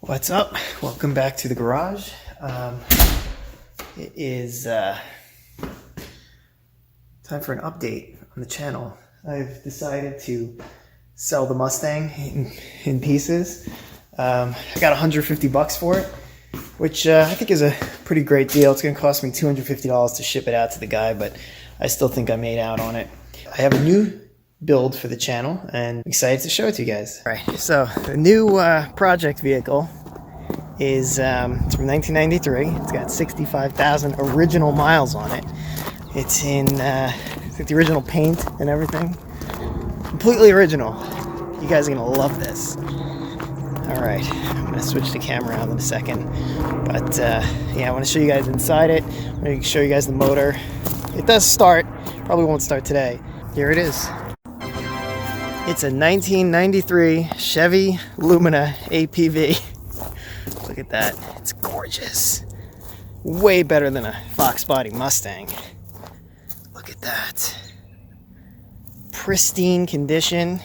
What's up? Welcome back to the garage. It is time for an update on the channel. I've decided to sell the Mustang in pieces. I got $150 for it, which I think is a pretty great deal. It's going to cost me $250 to ship it out to the guy, but I still think I made out on it. I have a new build for the channel and I'm excited to show it to you guys. All right, so the new project vehicle is it's from 1993. It's got 65,000 original miles on it. It's in it's got the original paint and everything. Completely original. You guys are gonna love this. All right, I'm gonna switch the camera around in a second, but yeah, I want to show you guys inside it. I'm gonna show you guys the motor. It does start. Probably won't start today. Here it is. It's a 1993 Chevy Lumina APV. Look at that. It's gorgeous. Way better than a Fox Body Mustang. Look at that. Pristine condition.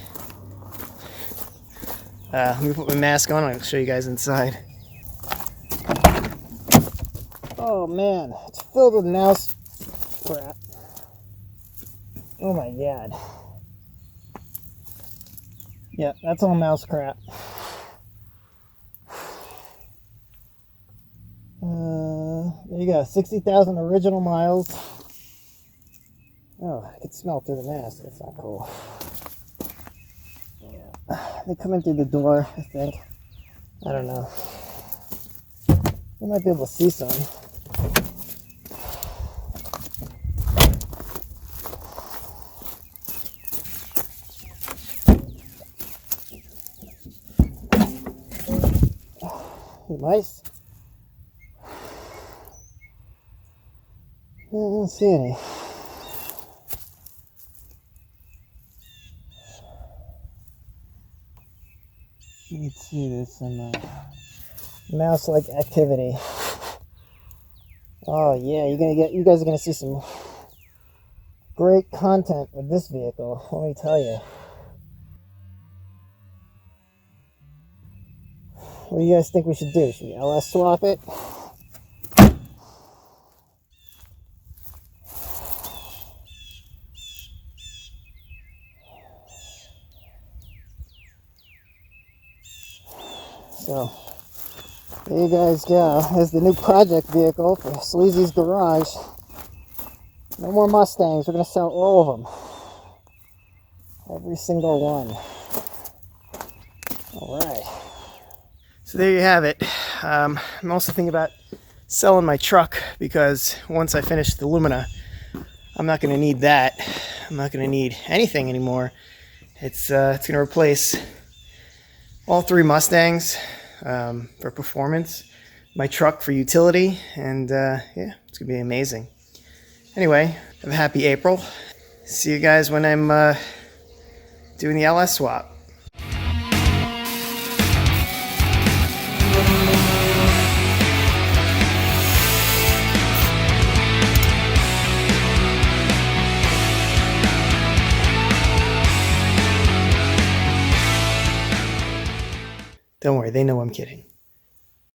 Let me put my mask on. I'll show you guys inside. Oh man, it's filled with mouse crap. Oh my god. Yeah, that's all mouse crap. There you go, 60,000 original miles. Oh, I can smell through the mask. That's not cool. Yeah. They come in through the door, I think. I don't know. You might be able to see some. Mice? I don't see any. You can see there's some mouse-like activity. Oh yeah, you guys are gonna see some great content with this vehicle. Let me tell you. What do you guys think we should do? Should we LS swap it? So, there you guys go. There's the new project vehicle for Sleazy's Garage. No more Mustangs. We're going to sell all of them. Every single one. Alright. So there you have it. I'm also thinking about selling my truck because once I finish the Lumina, I'm not going to need that. I'm not going to need anything anymore. It's going to replace all three Mustangs for performance, my truck for utility, and yeah, it's going to be amazing. Anyway, have a happy April. See you guys when I'm doing the LS swap. Don't worry, they know I'm kidding.